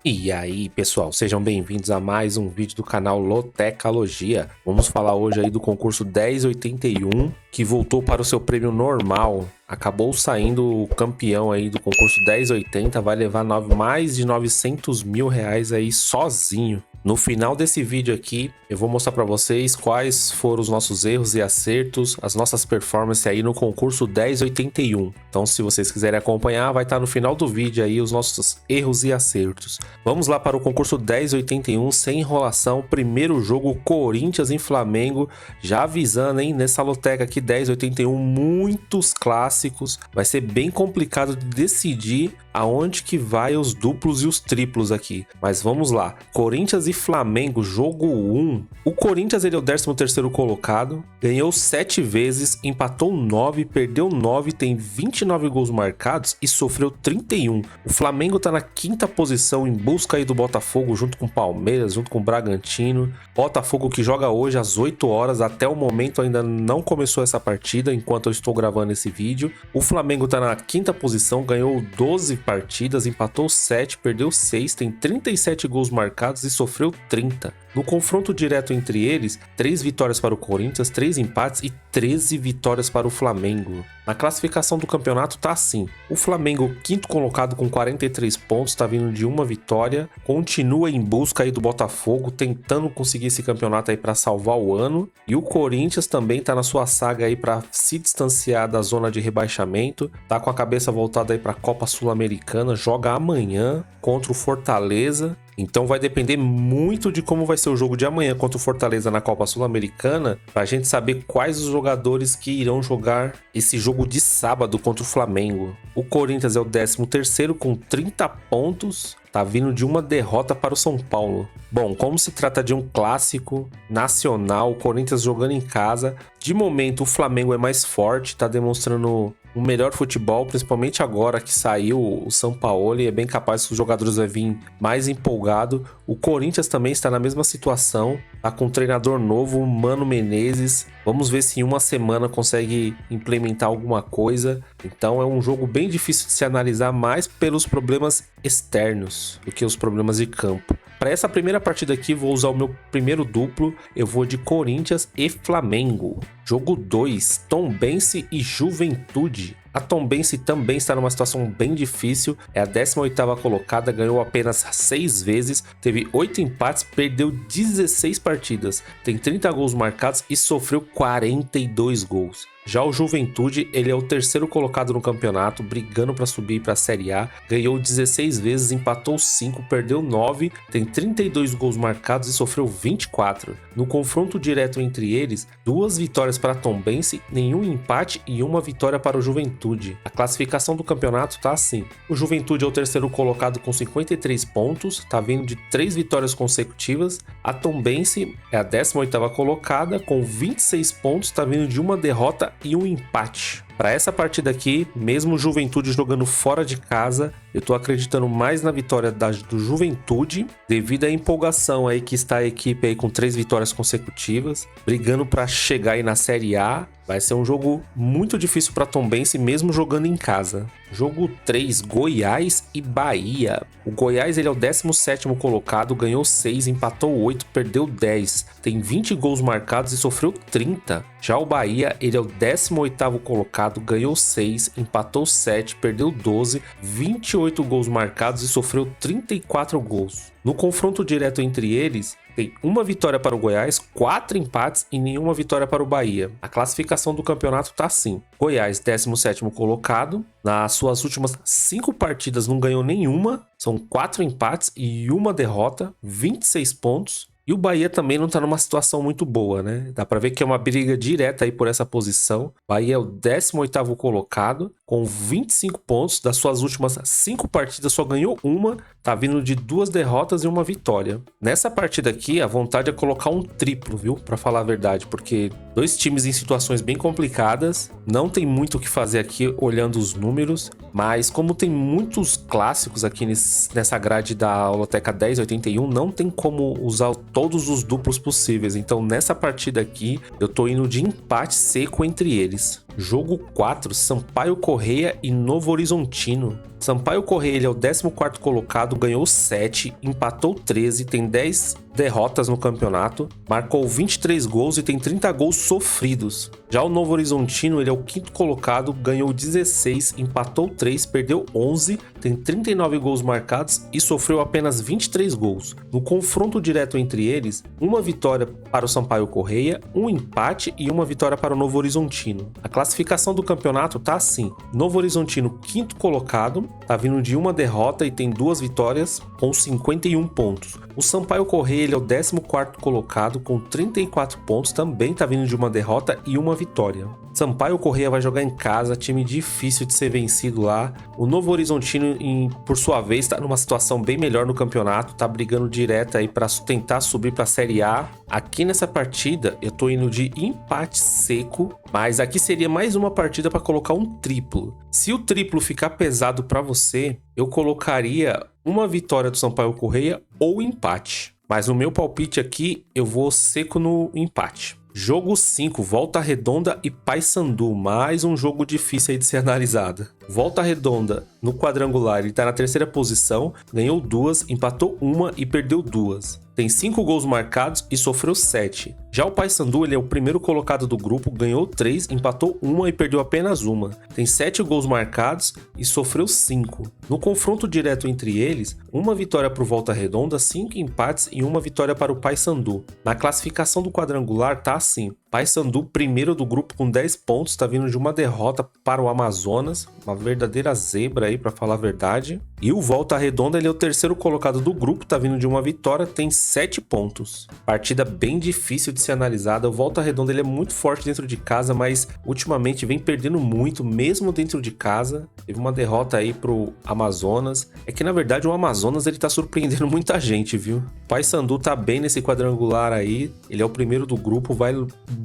E aí, pessoal, sejam bem-vindos a mais um vídeo do canal Lotecalogia. Vamos falar hoje aí do concurso 1081, que voltou para o seu prêmio normal. Acabou saindo o campeão aí do concurso 1080, vai levar mais de 900 mil reais aí sozinho. No final desse vídeo aqui, eu vou mostrar para vocês quais foram os nossos erros e acertos, as nossas performances aí no concurso 1081. Então, se vocês quiserem acompanhar, vai estar no final do vídeo aí os nossos erros e acertos. Vamos lá para o concurso 1081, sem enrolação. Primeiro jogo, Corinthians em Flamengo. Já avisando, hein, nessa loteca aqui 1081, muitos clássicos. Vai ser bem complicado de decidir aonde que vai os duplos e os triplos aqui. Mas vamos lá. Corinthians e Flamengo, jogo 1. O Corinthians ele é o 13º colocado, ganhou 7 vezes, empatou 9, perdeu 9, tem 29 gols marcados e sofreu 31. O Flamengo tá na 5ª posição em busca aí do Botafogo, junto com o Palmeiras, junto com o Bragantino. Botafogo que joga hoje às 8 horas, até o momento ainda não começou essa partida, enquanto eu estou gravando esse vídeo. O Flamengo tá na 5ª posição, ganhou 12 partidas, empatou 7, perdeu 6, tem 37 gols marcados e sofreu 30. No confronto direto entre eles, 3 vitórias para o Corinthians, 3 empates e 13 vitórias para o Flamengo. Na classificação do campeonato tá assim: o Flamengo, 5º colocado com 43 pontos, tá vindo de uma vitória, continua em busca aí do Botafogo, tentando conseguir esse campeonato aí para salvar o ano, e o Corinthians também tá na sua saga aí para se distanciar da zona de rebaixamento, tá com a cabeça voltada aí para a Copa Sul-Americana, joga amanhã contra o Fortaleza. Então vai depender muito de como vai ser o jogo de amanhã contra o Fortaleza na Copa Sul-Americana, pra gente saber quais os jogadores que irão jogar esse jogo de sábado contra o Flamengo. O Corinthians é o 13º com 30 pontos, tá vindo de uma derrota para o São Paulo. Bom, como se trata de um clássico nacional, o Corinthians jogando em casa, de momento o Flamengo é mais forte, tá demonstrando um melhor futebol, principalmente agora que saiu o Sampaoli, é bem capaz que os jogadores vão vir mais empolgado. O Corinthians também está na mesma situação, tá com um treinador novo, Mano Menezes. Vamos ver se em uma semana consegue implementar alguma coisa. Então é um jogo bem difícil de se analisar, mais pelos problemas externos do que os problemas de campo. Para essa primeira partida aqui, vou usar o meu primeiro duplo. Eu vou de Corinthians e Flamengo. Jogo 2, Tombense e Juventude. A Tombense também está numa situação bem difícil, é a 18ª colocada, ganhou apenas 6 vezes, teve 8 empates, perdeu 16 partidas, tem 30 gols marcados e sofreu 42 gols. Já o Juventude, ele é o 3º colocado no campeonato, brigando para subir para a Série A, ganhou 16 vezes, empatou 5, perdeu 9, tem 32 gols marcados e sofreu 24. No confronto direto entre eles, 2 vitórias para a Tombense, nenhum empate e 1 vitória para o Juventude. A classificação do campeonato tá assim: o Juventude é o 3º colocado com 53 pontos, tá vindo de 3 vitórias consecutivas. A Tombense é a 18ª colocada com 26 pontos, tá vindo de uma derrota e um empate. Para essa partida aqui, mesmo o Juventude jogando fora de casa, eu tô acreditando mais na vitória do Juventude, devido à empolgação aí que está a equipe aí com 3 vitórias consecutivas, brigando para chegar aí na Série A. Vai ser um jogo muito difícil para Tombense, mesmo jogando em casa. Jogo 3, Goiás e Bahia. O Goiás ele é o 17º colocado, ganhou 6, empatou 8, perdeu 10. Tem 20 gols marcados e sofreu 30. Já o Bahia ele é o 18º colocado, ganhou 6, empatou 7, perdeu 12, 28 gols marcados e sofreu 34 gols. No confronto direto entre eles, tem 1 vitória para o Goiás, 4 empates e nenhuma vitória para o Bahia. A classificação do campeonato tá assim: Goiás, 17º colocado, nas suas últimas 5 partidas não ganhou nenhuma, são 4 empates e 1 derrota, 26 pontos. E o Bahia também não tá numa situação muito boa, né? Dá pra ver que é uma briga direta aí por essa posição. Bahia é o 18º colocado, com 25 pontos. Das suas últimas 5 partidas só ganhou uma, tá vindo de 2 derrotas e 1 vitória. Nessa partida aqui, a vontade é colocar um triplo, viu? Pra falar a verdade, porque 2 times em situações bem complicadas, não tem muito o que fazer aqui olhando os números, mas como tem muitos clássicos aqui nessa grade da Holoteca 1081, não tem como usar todos os duplos possíveis. Então nessa partida aqui, eu tô indo de empate seco entre eles. Jogo 4, Sampaio Corrêa e Novo Horizontino. Sampaio Corrêa, ele é o 14º colocado, ganhou 7, empatou 13, tem 10 derrotas no campeonato, marcou 23 gols e tem 30 gols sofridos. Já o Novo Horizontino, ele é o 5º colocado, ganhou 16, empatou 3, perdeu 11, tem 39 gols marcados e sofreu apenas 23 gols. No confronto direto entre eles, uma vitória para o Sampaio Corrêa, um empate e uma vitória para o Novo Horizontino. A classificação do campeonato tá assim: Novo Horizontino, 5º colocado, tá vindo de uma derrota e tem 2 vitórias com 51 pontos. O Sampaio Corrêa, ele é o 14º colocado com 34 pontos, também tá vindo de uma derrota e uma vitória. Sampaio Corrêa vai jogar em casa, time difícil de ser vencido lá. O Novo Horizontino, por sua vez, tá numa situação bem melhor no campeonato, tá brigando direto aí para tentar subir para a Série A. Aqui nessa partida eu tô indo de empate seco, mas aqui seria mais uma partida para colocar um triplo. Se o triplo ficar pesado para você, eu colocaria uma vitória do Sampaio Corrêa ou empate. Mas no meu palpite aqui, eu vou seco no empate. Jogo 5, Volta Redonda e Paysandu, mais um jogo difícil aí de ser analisado. Volta Redonda, no quadrangular, ele tá na 3ª posição, ganhou 2, empatou 1 e perdeu 2. Tem 5 gols marcados e sofreu 7. Já o Paysandu, ele é o 1º colocado do grupo, ganhou 3, empatou 1 e perdeu apenas 1. Tem 7 gols marcados e sofreu 5. No confronto direto entre eles, uma vitória para o Volta Redonda, 5 empates e uma vitória para o Paysandu. Na classificação do quadrangular tá assim: Paysandu, 1º do grupo com 10 pontos, tá vindo de uma derrota para o Amazonas, uma verdadeira zebra aí para falar a verdade. E o Volta Redonda, ele é o 3º colocado do grupo, tá vindo de uma vitória, tem 7 pontos. Partida bem difícil de ser analisada. O Volta Redonda, ele é muito forte dentro de casa, mas ultimamente vem perdendo muito, mesmo dentro de casa. Teve uma derrota aí pro Amazonas. É que na verdade o Amazonas, ele tá surpreendendo muita gente, viu? O Paysandu tá bem nesse quadrangular aí, ele é o 1º do grupo, vai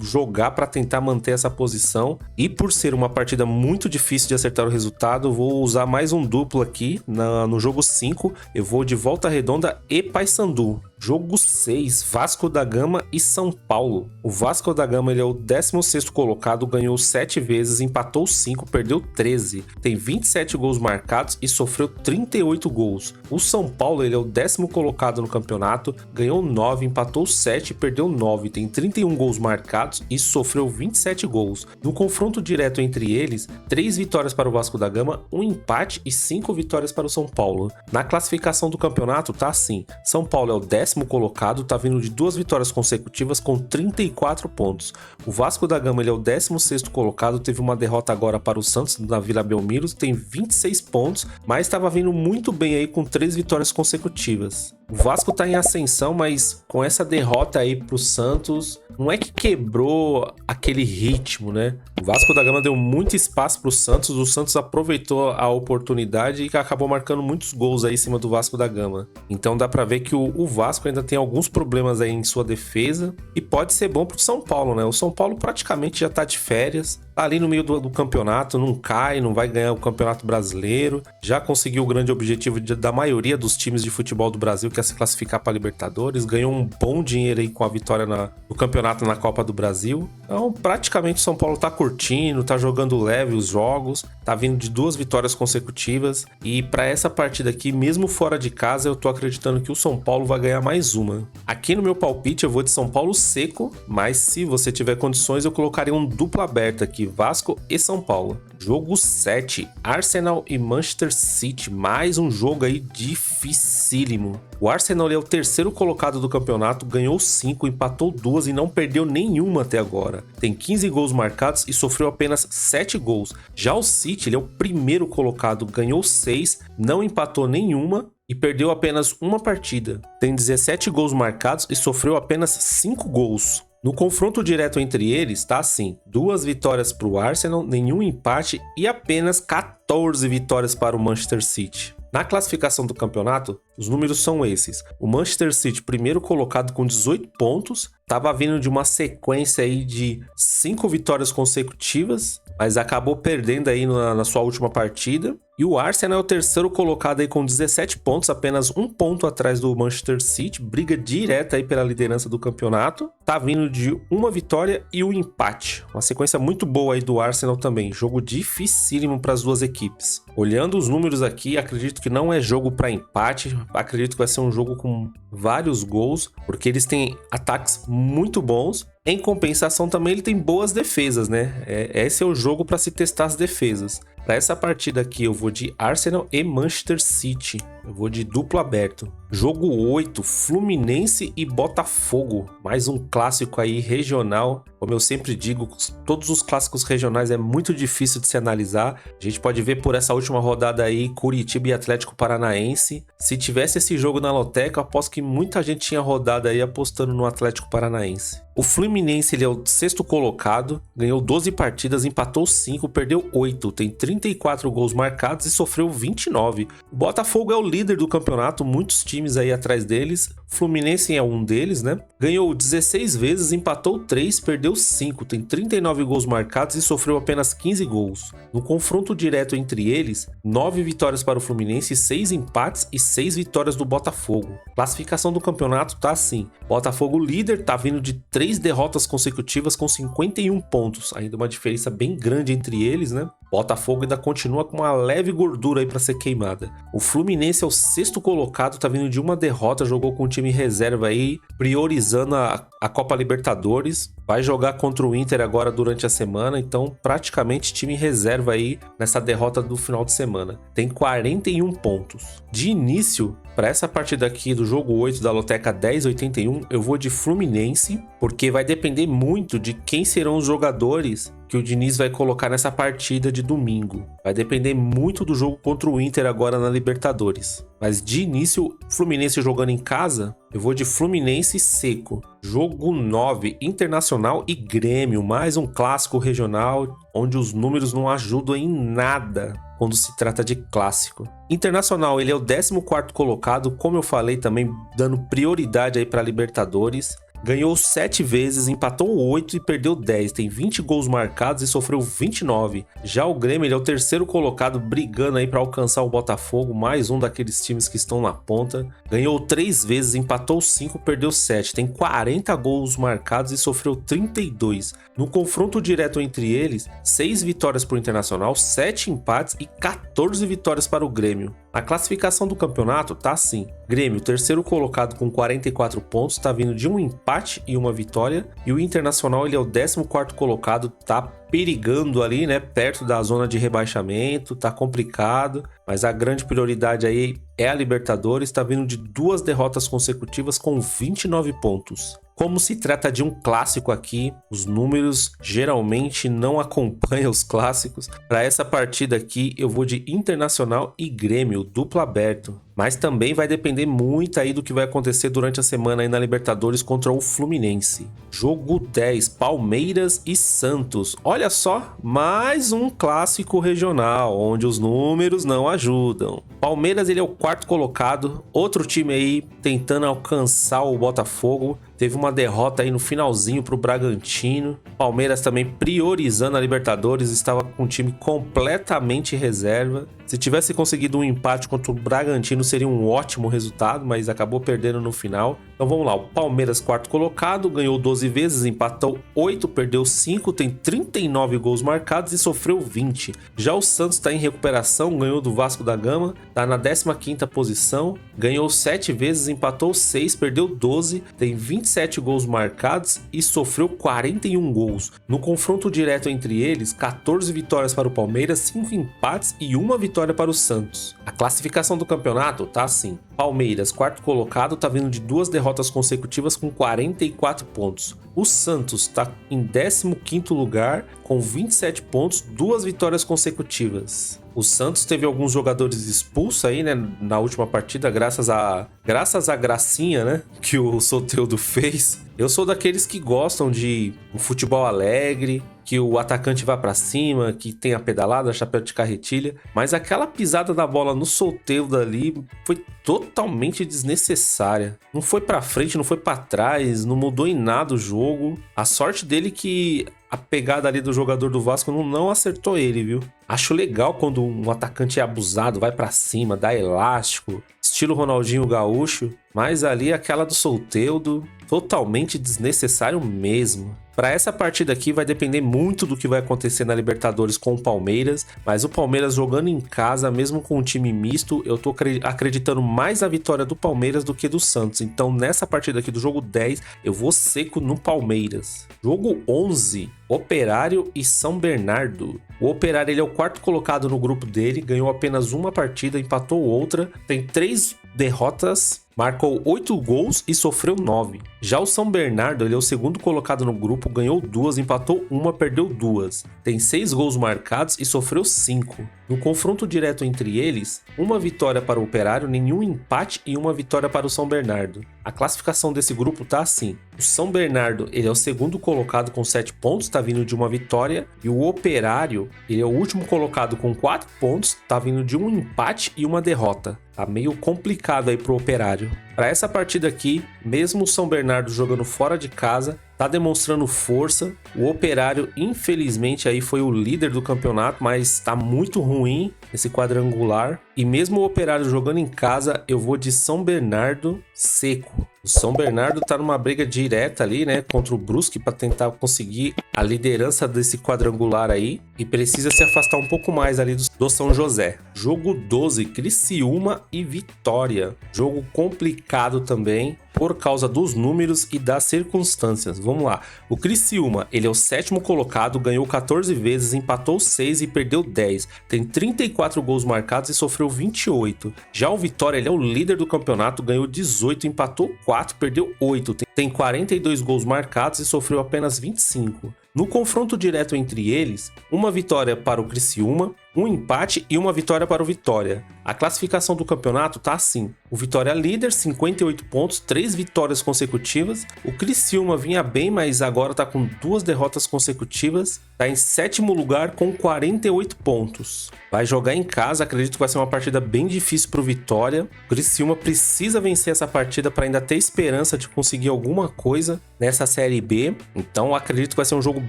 jogar para tentar manter essa posição. E por ser uma partida muito difícil de acertar o resultado, eu vou usar mais um duplo aqui no jogo 5. Eu vou de Volta Redonda e Paysandu. Jogo 6, Vasco da Gama e São Paulo. O Vasco da Gama, ele é o 16º colocado, ganhou 7 vezes, empatou 5, perdeu 13. Tem 27 gols marcados e sofreu 38 gols. O São Paulo, ele é o 10º colocado no campeonato, ganhou 9, empatou 7 e perdeu 9. Tem 31 gols marcados e sofreu 27 gols. No confronto direto entre eles, 3 vitórias para o Vasco da Gama, um empate e 5 vitórias para o São Paulo. Na classificação do campeonato tá assim: São Paulo é o 10º colocado, tá vindo de 2 vitórias consecutivas com 34 pontos. O Vasco da Gama, ele é o 16º colocado, teve uma derrota agora para o Santos na Vila Belmiro, tem 26 pontos, mas estava vindo muito bem aí com 3 vitórias consecutivas. O Vasco tá em ascensão, mas com essa derrota aí pro Santos, não é que quebrou aquele ritmo, né? O Vasco da Gama deu muito espaço pro Santos, o Santos aproveitou a oportunidade e acabou marcando muitos gols aí em cima do Vasco da Gama. Então dá pra ver que o Vasco ainda tem alguns problemas aí em sua defesa e pode ser bom pro São Paulo, né? O São Paulo praticamente já tá de férias, tá ali no meio do campeonato, não cai, não vai ganhar o Campeonato Brasileiro, já conseguiu o grande objetivo da maioria dos times de futebol do Brasil, que é se classificar para Libertadores, ganhou um bom dinheiro aí com a vitória no campeonato na Copa do Brasil. Então praticamente o São Paulo tá curtindo, tá jogando leve os jogos, tá vindo de 2 vitórias consecutivas e para essa partida aqui, mesmo fora de casa, eu tô acreditando que o São Paulo vai ganhar mais uma. Aqui no meu palpite eu vou de São Paulo seco, mas se você tiver condições eu colocaria um duplo aberto aqui, Vasco e São Paulo. Jogo 7, Arsenal e Manchester City, mais um jogo aí dificílimo. O Arsenal é o 3º colocado do campeonato, ganhou 5, empatou 2 e não perdeu nenhuma até agora. Tem 15 gols marcados e sofreu apenas 7 gols. Já o City, ele é o 1º colocado, ganhou 6, não empatou nenhuma e perdeu apenas uma partida. Tem 17 gols marcados e sofreu apenas 5 gols. No confronto direto entre eles, tá assim: 2 vitórias para o Arsenal, nenhum empate e apenas 14 vitórias para o Manchester City. Na classificação do campeonato, os números são esses. O Manchester City, primeiro colocado com 18 pontos, estava vindo de uma sequência aí de 5 vitórias consecutivas, mas acabou perdendo aí na sua última partida. E o Arsenal é o terceiro colocado aí com 17 pontos, apenas um ponto atrás do Manchester City, briga direta aí pela liderança do campeonato. Tá vindo de uma vitória e um empate. Uma sequência muito boa aí do Arsenal também, jogo dificílimo para as duas equipes. Olhando os números aqui, acredito que não é jogo para empate, acredito que vai ser um jogo com vários gols, porque eles têm ataques muito bons. Em compensação também ele tem boas defesas, né? Esse é o jogo para se testar as defesas. Para essa partida aqui eu vou de Arsenal e Manchester City. Eu vou de duplo aberto. Jogo 8, Fluminense e Botafogo. Mais um clássico aí regional. Como eu sempre digo, todos os clássicos regionais é muito difícil de se analisar. A gente pode ver por essa última rodada aí, Curitiba e Atlético Paranaense. Se tivesse esse jogo na Loteca, eu aposto que muita gente tinha rodado aí apostando no Atlético Paranaense. O Fluminense ele é o sexto colocado, ganhou 12 partidas, empatou 5, perdeu 8, tem 34 gols marcados e sofreu 29. O Botafogo é o líder do campeonato, muitos times aí atrás deles. O Fluminense é um deles, né? Ganhou 16 vezes, empatou 3, perdeu 5, tem 39 gols marcados e sofreu apenas 15 gols. No confronto direto entre eles, 9 vitórias para o Fluminense, 6 empates e 6 vitórias do Botafogo. Classificação do campeonato tá assim: Botafogo líder, tá vindo de 3 derrotas consecutivas com 51 pontos, ainda uma diferença bem grande entre eles, né? Botafogo ainda continua com uma leve gordura aí para ser queimada. O Fluminense é o sexto colocado, tá vindo de uma derrota, jogou com o time reserva aí, priorizando a Copa Libertadores. Vai jogar contra o Inter agora durante a semana, então praticamente time reserva aí nessa derrota do final de semana. Tem 41 pontos. De início, para essa partida aqui do jogo 8 da Loteca 1081, eu vou de Fluminense, porque vai depender muito de quem serão os jogadores que o Diniz vai colocar nessa partida de domingo. Vai depender muito do jogo contra o Inter agora na Libertadores. Mas de início, Fluminense jogando em casa, eu vou de Fluminense seco. Jogo 9, Internacional e Grêmio, mais um clássico regional onde os números não ajudam em nada quando se trata de clássico. Internacional, ele é o 14º colocado, como eu falei também, dando prioridade aí para Libertadores. Ganhou 7 vezes, empatou 8 e perdeu 10. Tem 20 gols marcados e sofreu 29. Já o Grêmio, ele é o terceiro colocado, brigando aí para alcançar o Botafogo, mais um daqueles times que estão na ponta. Ganhou 3 vezes, empatou 5, perdeu 7. Tem 40 gols marcados e sofreu 32. No confronto direto entre eles, 6 vitórias para o Internacional, 7 empates e 14 vitórias para o Grêmio. A classificação do campeonato tá assim: Grêmio, terceiro colocado com 44 pontos, tá vindo de um empate e uma vitória. E o Internacional, ele é o 14º colocado, tá perigando ali, né, perto da zona de rebaixamento, tá complicado. Mas a grande prioridade aí é a Libertadores, tá vindo de 2 derrotas consecutivas com 29 pontos. Como se trata de um clássico aqui, os números geralmente não acompanham os clássicos. Para essa partida aqui, eu vou de Internacional e Grêmio, duplo aberto. Mas também vai depender muito aí do que vai acontecer durante a semana aí na Libertadores contra o Fluminense. Jogo 10, Palmeiras e Santos. Olha só, mais um clássico regional, onde os números não ajudam. Palmeiras, ele é o 4º colocado, outro time aí tentando alcançar o Botafogo. Teve uma derrota aí no finalzinho para o Bragantino. Palmeiras também priorizando a Libertadores, estava com um time completamente reserva. Se tivesse conseguido um empate contra o Bragantino seria um ótimo resultado, mas acabou perdendo no final. Então vamos lá, o Palmeiras 4º colocado, ganhou 12 vezes, empatou 8, perdeu 5, tem 39 gols marcados e sofreu 20. Já o Santos está em recuperação, ganhou do Vasco da Gama, está na 15ª posição, ganhou 7 vezes, empatou 6, perdeu 12, tem 27 gols marcados e sofreu 41 gols. No confronto direto entre eles, 14 vitórias para o Palmeiras, 5 empates e 1 vitória para o Santos. A classificação do campeonato tá assim: Palmeiras, 4º colocado, tá vindo de 2 derrotas consecutivas com 44 pontos. O Santos tá em 15º lugar com 27 pontos, 2 vitórias consecutivas. O Santos teve alguns jogadores expulsos aí, né, na última partida, graças à gracinha, né, que o Soteldo fez. Eu sou daqueles que gostam de um futebol alegre, que o atacante vá pra cima, que tem a pedalada, chapéu de carretilha, mas aquela pisada da bola no Soteldo ali foi totalmente desnecessária. Não foi pra frente, não foi pra trás, não mudou em nada o jogo. A sorte dele que a pegada ali do jogador do Vasco não acertou ele, viu? Acho legal quando um atacante é abusado, vai pra cima, dá elástico, estilo Ronaldinho Gaúcho, mas ali aquela do Soteldo, totalmente desnecessário mesmo. Para essa partida aqui vai depender muito do que vai acontecer na Libertadores com o Palmeiras, mas o Palmeiras jogando em casa, mesmo com um time misto, eu tô acreditando mais na vitória do Palmeiras do que do Santos. Então nessa partida aqui do jogo 10, eu vou seco no Palmeiras. Jogo 11, Operário e São Bernardo. O Operário ele é o quarto colocado no grupo dele, ganhou apenas uma partida, empatou outra, tem 3 derrotas, marcou 8 gols e sofreu 9. Já o São Bernardo, ele é o segundo colocado no grupo, ganhou 2, empatou 1, perdeu 2. Tem 6 gols marcados e sofreu 5. No confronto direto entre eles, uma vitória para o Operário, nenhum empate e uma vitória para o São Bernardo. A classificação desse grupo tá assim: o São Bernardo ele é o segundo colocado com 7 pontos, tá vindo de uma vitória, e o Operário ele é o último colocado com 4 pontos, tá vindo de um empate e uma derrota. Tá meio complicado aí pro Operário. Para essa partida aqui, mesmo o São Bernardo jogando fora de casa, tá demonstrando força. O Operário, infelizmente, aí foi o líder do campeonato, mas tá muito ruim esse quadrangular. E mesmo o Operário jogando em casa, eu vou de São Bernardo seco. O São Bernardo tá numa briga direta ali, né, contra o Brusque para tentar conseguir a liderança desse quadrangular aí e precisa se afastar um pouco mais ali do São José. Jogo 12, Criciúma e Vitória. Jogo complicado também por causa dos números e das circunstâncias. Vamos lá. O Criciúma, ele é o sétimo colocado, ganhou 14 vezes, empatou 6 e perdeu 10. Tem 34 gols marcados e sofreu 28. Já o Vitória, ele é o líder do campeonato, ganhou 18, empatou 4, perdeu 8. Tem 42 gols marcados e sofreu apenas 25. No confronto direto entre eles, uma vitória para o Criciúma, um empate e uma vitória para o Vitória. A classificação do campeonato tá assim: o Vitória líder, 58 pontos, 3 vitórias consecutivas. O Criciúma vinha bem, mas agora tá com 2 derrotas consecutivas. Tá em sétimo lugar com 48 pontos. Vai jogar em casa, acredito que vai ser uma partida bem difícil pro Vitória. O Criciúma precisa vencer essa partida para ainda ter esperança de conseguir alguma coisa nessa Série B. Então acredito que vai ser um jogo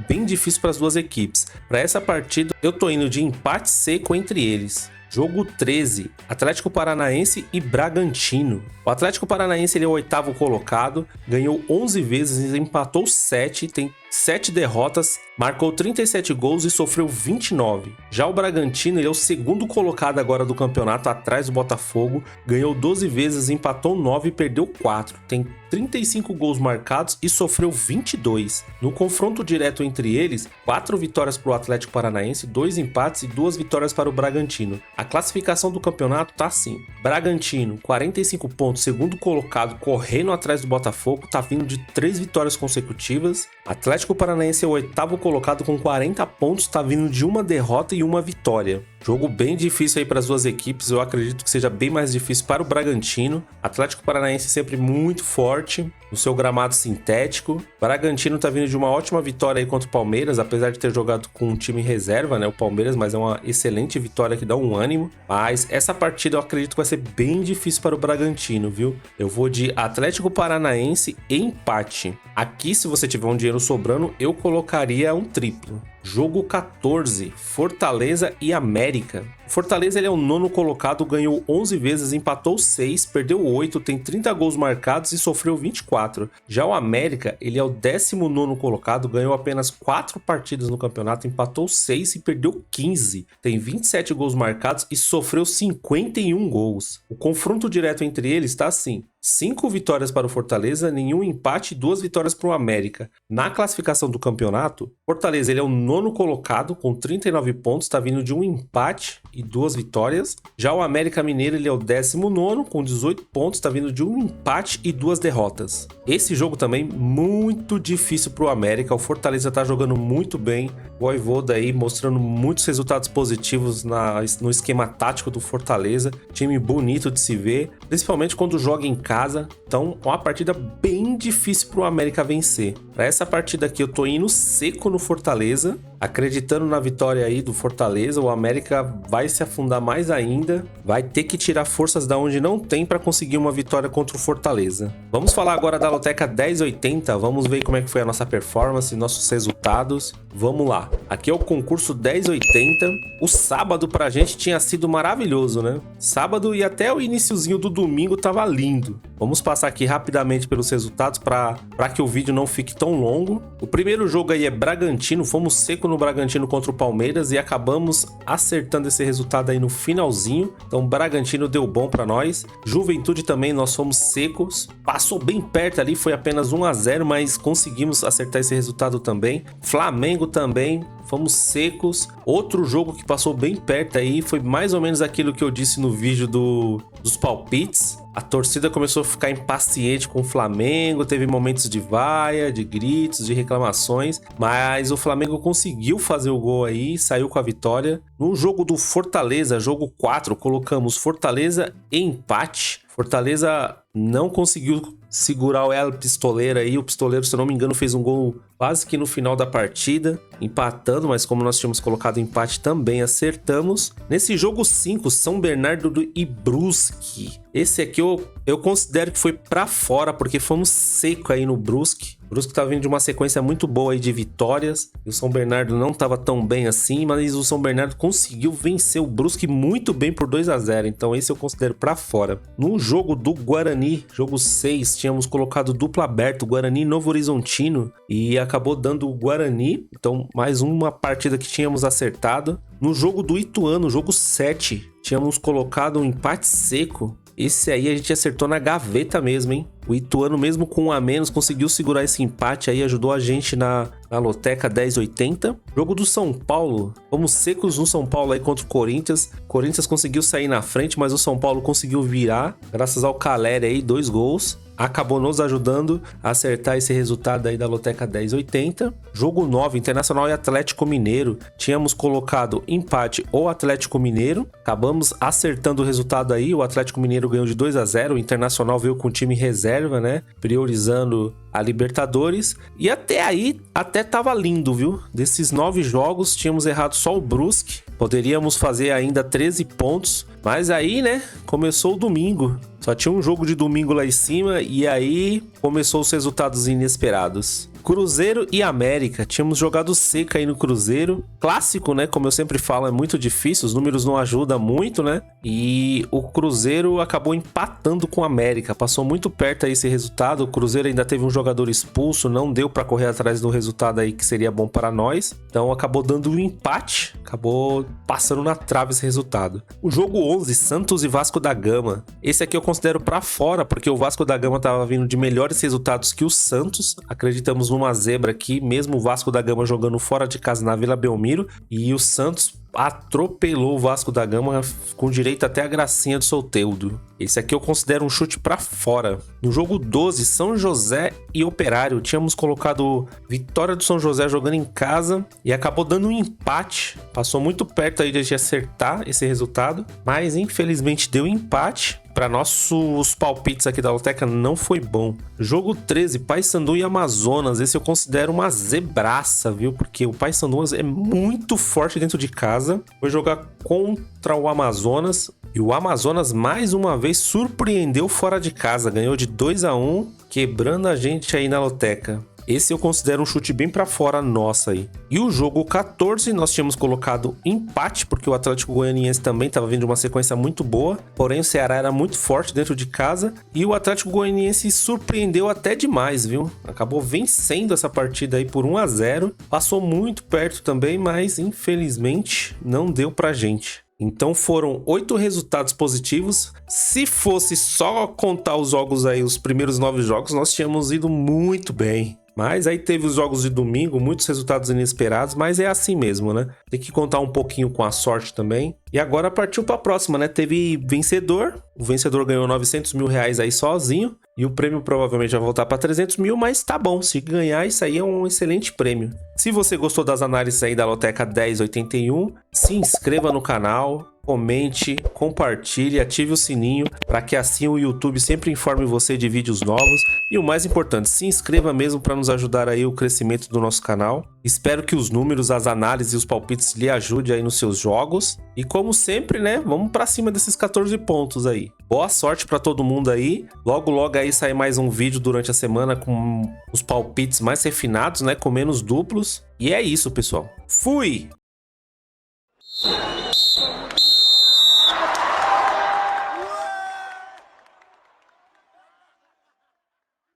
bem difícil para as duas equipes. Para essa partida, eu tô indo de empate seco entre eles. Jogo 13, Atlético Paranaense e Bragantino. O Atlético Paranaense ele é o oitavo colocado, ganhou 11 vezes, empatou 7, tem 7 derrotas, marcou 37 gols e sofreu 29. Já o Bragantino ele é o segundo colocado agora do campeonato, atrás do Botafogo, ganhou 12 vezes, empatou 9 e perdeu 4. Tem 35 gols marcados e sofreu 22. No confronto direto entre eles, 4 vitórias para o Atlético Paranaense, 2 empates e 2 vitórias para o Bragantino. A classificação do campeonato tá assim: Bragantino, 45 pontos, segundo colocado, correndo atrás do Botafogo, tá vindo de 3 vitórias consecutivas. Atlético Paranaense é o oitavo colocado com 40 pontos, tá vindo de uma derrota e uma vitória. Jogo bem difícil aí para as duas equipes, eu acredito que seja bem mais difícil para o Bragantino. Atlético Paranaense sempre muito forte no seu gramado sintético. Bragantino tá vindo de uma ótima vitória aí contra o Palmeiras, apesar de ter jogado com um time reserva, né, o Palmeiras, mas é uma excelente vitória que dá um ânimo. Mas essa partida eu acredito que vai ser bem difícil para o Bragantino, viu? Eu vou de Atlético Paranaense e empate. Aqui, se você tiver um dinheiro sobrando, eu colocaria um triplo. Jogo 14, Fortaleza e América. O Fortaleza ele é o nono colocado, ganhou 11 vezes, empatou 6, perdeu 8, tem 30 gols marcados e sofreu 24. Já o América, ele é o 19º colocado, ganhou apenas 4 partidas no campeonato, empatou 6 e perdeu 15. Tem 27 gols marcados e sofreu 51 gols. O confronto direto entre eles está assim: 5 vitórias para o Fortaleza, nenhum empate e 2 vitórias para o América. Na classificação do campeonato, Fortaleza ele é o nono colocado com 39 pontos, está vindo de um empate e 2 vitórias. Já o América Mineiro, ele é o 19º com 18 pontos, tá vindo de um empate e 2 derrotas. Esse jogo também muito difícil pro América, o Fortaleza tá jogando muito bem, o Vojvoda aí mostrando muitos resultados positivos no esquema tático do Fortaleza, time bonito de se ver, principalmente quando joga em casa. Então, uma partida bem difícil pro América vencer. Para essa partida aqui eu tô indo seco no Fortaleza, acreditando na vitória aí do Fortaleza. O América vai se afundar mais ainda, vai ter que tirar forças da onde não tem para conseguir uma vitória contra o Fortaleza. Vamos falar agora da Loteca 1080, vamos ver como é que foi a nossa performance, nossos resultados. Vamos lá, aqui é o concurso 1080. O sábado pra gente tinha sido maravilhoso, né? Sábado e até o iniciozinho do domingo tava lindo. Vamos passar aqui rapidamente pelos resultados para que o vídeo não fique tão longo. O primeiro jogo aí é Bragantino, fomos seco no Bragantino contra o Palmeiras e acabamos acertando esse resultado aí no finalzinho. Então Bragantino deu bom para nós. Juventude também nós fomos secos, passou bem perto ali, foi apenas 1-0, mas conseguimos acertar esse resultado também. Flamengo também, fomos secos. Outro jogo que passou bem perto aí foi mais ou menos aquilo que eu disse no vídeo dos palpites. A torcida começou a ficar impaciente com o Flamengo, teve momentos de vaia, de gritos, de reclamações, mas o Flamengo conseguiu fazer o gol aí, saiu com a vitória. No jogo do Fortaleza, jogo 4, colocamos Fortaleza e empate. Fortaleza não conseguiu segurar o El Pistoleiro aí. O Pistoleiro, se eu não me engano, fez um gol quase que no final da partida, empatando, mas como nós tínhamos colocado empate, também acertamos. Nesse jogo 5, São Bernardo e Brusque. Esse aqui eu considero que foi pra fora, porque fomos seco aí no Brusque. O Brusque tá vindo de uma sequência muito boa aí de vitórias. E o São Bernardo não tava tão bem assim, mas o São Bernardo conseguiu vencer o Brusque muito bem por 2-0. Então esse eu considero pra fora. No jogo do Guarani, jogo 6, tínhamos colocado dupla aberta, Guarani e Novo Horizontino, e acabou dando o Guarani. Então mais uma partida que tínhamos acertado. No jogo do Ituano, jogo 7, tínhamos colocado um empate seco. Esse aí a gente acertou na gaveta mesmo, hein? O Ituano, mesmo com 1 a menos, conseguiu segurar esse empate aí, ajudou a gente na Loteca 1080. Jogo do São Paulo, fomos secos no São Paulo aí contra o Corinthians. O Corinthians conseguiu sair na frente, mas o São Paulo conseguiu virar, graças ao Caleri aí, 2 gols. Acabou nos ajudando a acertar esse resultado aí da Loteca 1080. Jogo 9, Internacional e Atlético Mineiro. Tínhamos colocado empate ou Atlético Mineiro. Acabamos acertando o resultado aí. O Atlético Mineiro ganhou de 2-0. O Internacional veio com o time reserva, né? Priorizando a Libertadores. E até aí, até tava lindo, viu? Desses 9 jogos, tínhamos errado só o Brusque. Poderíamos fazer ainda 13 pontos. Mas aí, né? Começou o domingo. Só tinha um jogo de domingo lá em cima e aí começou os resultados inesperados. Cruzeiro e América, tínhamos jogado seca aí no Cruzeiro. Clássico, né? Como eu sempre falo, é muito difícil, os números não ajudam muito, né? E o Cruzeiro acabou empatando com a América, passou muito perto aí esse resultado. O Cruzeiro ainda teve um jogador expulso, não deu para correr atrás do resultado aí que seria bom para nós. Então acabou dando um empate, acabou passando na trave esse resultado. O jogo 11, Santos e Vasco da Gama. Esse aqui eu considero para fora, porque o Vasco da Gama tava vindo de melhores resultados que o Santos. Acreditamos numa zebra aqui, mesmo o Vasco da Gama jogando fora de casa na Vila Belmiro, e o Santos atropelou o Vasco da Gama com direito até a gracinha do Soteldo. Esse aqui eu considero um chute pra fora. No jogo 12, São José e Operário, tínhamos colocado vitória do São José jogando em casa e acabou dando um empate. Passou muito perto aí de acertar esse resultado, mas infelizmente deu empate. Para nossos palpites aqui da Loteca não foi bom. Jogo 13, Paysandu e Amazonas. Esse eu considero uma zebraça, viu? Porque o Paysandu é muito forte dentro de casa. Foi jogar contra o Amazonas. E o Amazonas, mais uma vez, surpreendeu fora de casa. Ganhou de 2-1, quebrando a gente aí na Loteca. Esse eu considero um chute bem pra fora nossa aí. E o jogo 14, nós tínhamos colocado empate, porque o Atlético Goianiense também estava vindo de uma sequência muito boa. Porém, o Ceará era muito forte dentro de casa. E o Atlético Goianiense surpreendeu até demais, viu? Acabou vencendo essa partida aí por 1-0. Passou muito perto também, mas infelizmente não deu pra gente. Então foram 8 resultados positivos. Se fosse só contar os jogos aí, os primeiros 9 jogos, nós tínhamos ido muito bem. Mas aí teve os jogos de domingo, muitos resultados inesperados, mas é assim mesmo, né? Tem que contar um pouquinho com a sorte também. E agora partiu para a próxima, né? Teve vencedor, o vencedor ganhou 900 mil reais aí sozinho. E o prêmio provavelmente vai voltar para 300 mil, mas tá bom, se ganhar isso aí é um excelente prêmio. Se você gostou das análises aí da Loteca 1081, se inscreva no canal, comente, compartilhe, ative o sininho para que assim o YouTube sempre informe você de vídeos novos. E o mais importante, se inscreva mesmo para nos ajudar aí o crescimento do nosso canal. Espero que os números, as análises e os palpites lhe ajudem aí nos seus jogos. E como sempre, né, vamos para cima desses 14 pontos aí. Boa sorte para todo mundo aí. Logo, logo aí sai mais um vídeo durante a semana com os palpites mais refinados, né, com menos duplos. E é isso, pessoal. Fui!